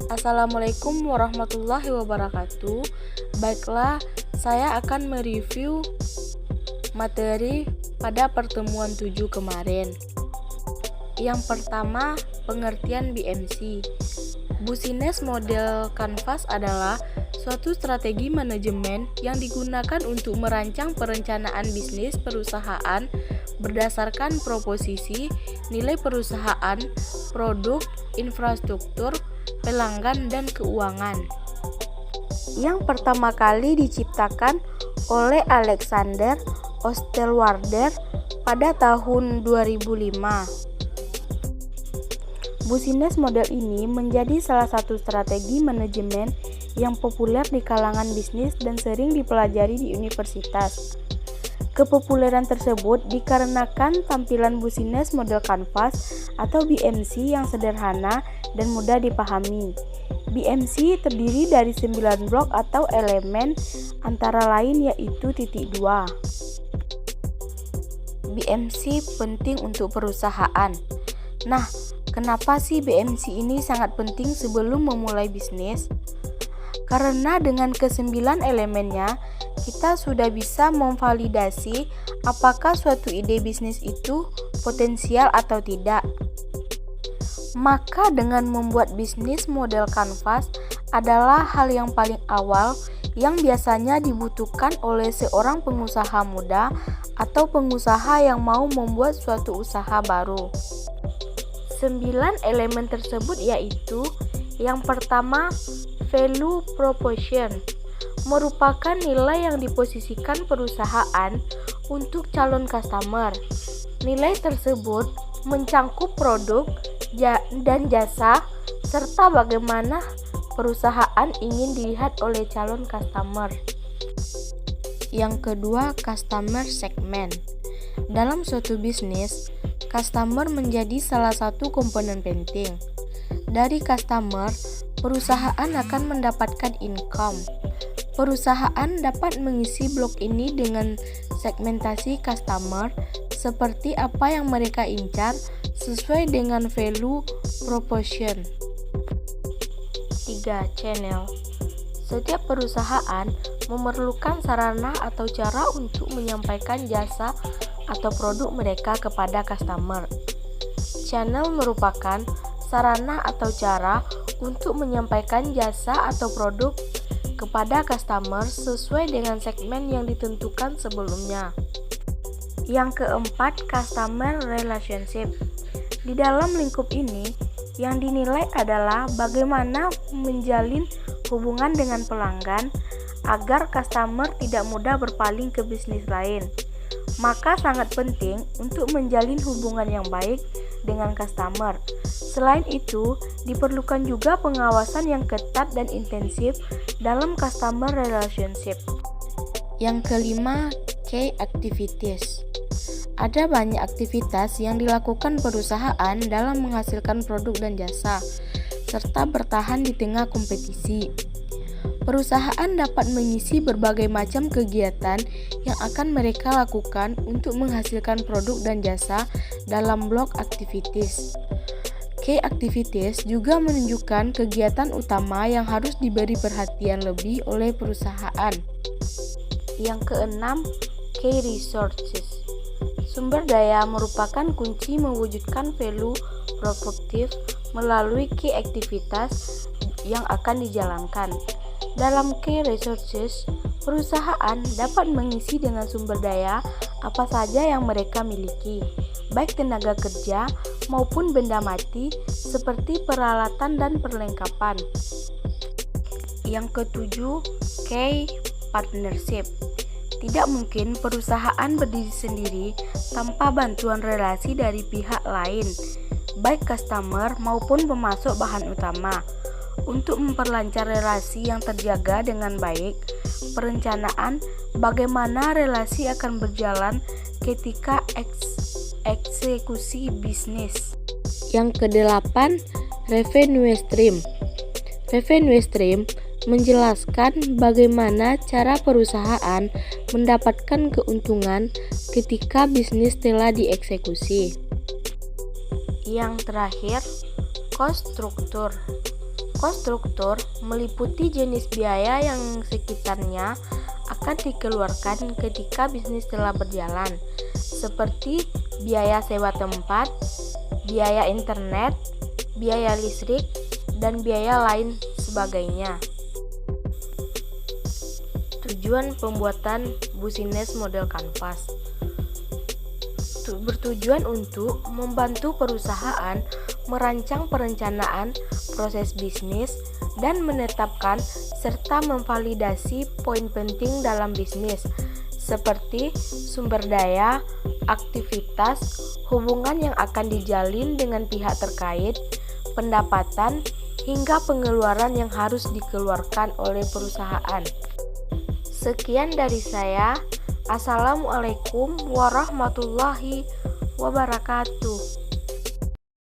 Assalamualaikum warahmatullahi wabarakatuh. Baiklah, saya akan mereview materi pada pertemuan 7 kemarin. Yang pertama, pengertian BMC. Business Model Canvas adalah suatu strategi manajemen yang digunakan untuk merancang perencanaan bisnis perusahaan berdasarkan proposisi, nilai perusahaan, produk, infrastruktur, pelanggan, dan keuangan. Yang pertama kali diciptakan oleh Alexander Osterwalder pada tahun 2005. Business model ini menjadi salah satu strategi manajemen yang populer di kalangan bisnis dan sering dipelajari di universitas. Kepopuleran tersebut dikarenakan tampilan Business Model Canvas atau BMC yang sederhana dan mudah dipahami. BMC terdiri dari 9 blok atau elemen, antara lain yaitu titik 2. BMC penting untuk perusahaan. Nah, kenapa sih BMC ini sangat penting sebelum memulai bisnis? Karena dengan ke-9 elemennya, kita sudah bisa memvalidasi apakah suatu ide bisnis itu potensial atau tidak. Maka dengan membuat bisnis model canvas adalah hal yang paling awal yang biasanya dibutuhkan oleh seorang pengusaha muda atau pengusaha yang mau membuat suatu usaha baru. 9 elemen tersebut yaitu: yang pertama, value proposition, merupakan nilai yang diposisikan perusahaan untuk calon customer. Nilai tersebut mencangkup produk dan jasa serta bagaimana perusahaan ingin dilihat oleh calon customer. Yang kedua, customer segment. Dalam suatu bisnis, customer menjadi salah satu komponen penting. Dari customer, perusahaan akan mendapatkan income. Perusahaan dapat mengisi blok ini dengan segmentasi customer seperti apa yang mereka incar sesuai dengan value proposition. 3. Channel. Setiap perusahaan memerlukan sarana atau cara untuk menyampaikan jasa atau produk mereka kepada customer. Channel merupakan sarana atau cara untuk menyampaikan jasa atau produk kepada customer sesuai dengan segmen yang ditentukan sebelumnya. Yang keempat, customer relationship. Di dalam lingkup ini, yang dinilai adalah bagaimana menjalin hubungan dengan pelanggan agar customer tidak mudah berpaling ke bisnis lain. Maka sangat penting untuk menjalin hubungan yang baik dengan customer. Selain itu, diperlukan juga pengawasan yang ketat dan intensif dalam customer relationship. Yang kelima, key activities. Ada banyak aktivitas yang dilakukan perusahaan dalam menghasilkan produk dan jasa, serta bertahan di tengah kompetisi. Perusahaan dapat mengisi berbagai macam kegiatan yang akan mereka lakukan untuk menghasilkan produk dan jasa dalam blok activities. Key activities juga menunjukkan kegiatan utama yang harus diberi perhatian lebih oleh perusahaan. Yang keenam, key resources. Sumber daya merupakan kunci mewujudkan value produktif melalui key aktivitas yang akan dijalankan. Dalam key resources, perusahaan dapat mengisi dengan sumber daya apa saja yang mereka miliki, baik tenaga kerja maupun benda mati seperti peralatan dan perlengkapan. Yang ketujuh, key partnership. Tidak mungkin perusahaan berdiri sendiri tanpa bantuan relasi dari pihak lain, baik customer maupun pemasok bahan utama. Untuk memperlancar relasi yang terjaga dengan baik, perencanaan bagaimana relasi akan berjalan ketika eksekusi bisnis. Yang kedelapan, revenue stream. Revenue stream menjelaskan bagaimana cara perusahaan mendapatkan keuntungan ketika bisnis telah dieksekusi. Yang terakhir, cost structure. Kos struktur meliputi jenis biaya yang sekitarnya akan dikeluarkan ketika bisnis telah berjalan, seperti biaya sewa tempat, biaya internet, biaya listrik, dan biaya lain sebagainya. Tujuan pembuatan Business Model Canvas bertujuan untuk membantu perusahaan merancang perencanaan proses bisnis dan menetapkan serta memvalidasi poin penting dalam bisnis seperti sumber daya, aktivitas, hubungan yang akan dijalin dengan pihak terkait, pendapatan, hingga pengeluaran yang harus dikeluarkan oleh perusahaan. Sekian dari saya. Assalamualaikum warahmatullahi wabarakatuh.